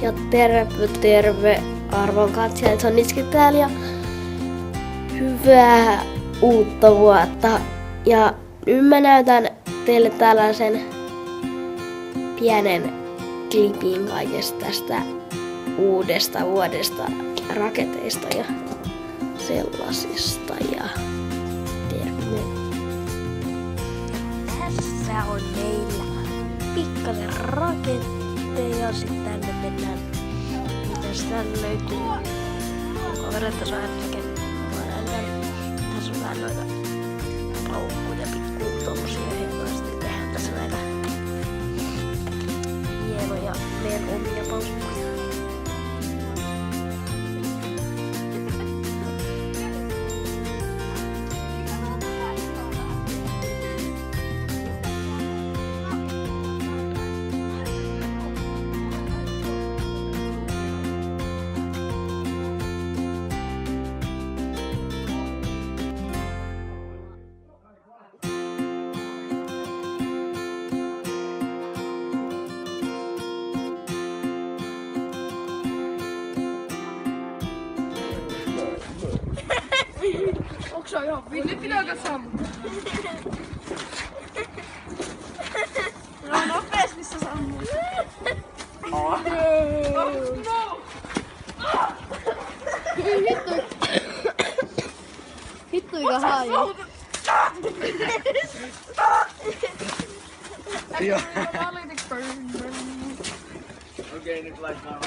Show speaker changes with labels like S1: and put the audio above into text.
S1: Ja terve arvon katsojat, Sonitski täällä ja hyvää uutta vuotta. Ja nyt mä näytän teille tällaisen pienen klipin kaikesta tästä uudesta vuodesta, raketeista ja sellaisista. Ja terve. Tässä on meillä pikkasen raketteja, sitten tänne mennään. Mitäs tänne löytyy? Kavereita saa tässä on vähän noita paukkuja, pikku tommosia hienoja. Sitten tehdään tässä näitä hienoja meidän omia paukkuja.
S2: Onks sä ihan vittu? Nyt pitääkö sammuttaa? No nopees missä sammut.
S3: Hittu ikä haaju.
S2: Okei, nyt laitetaan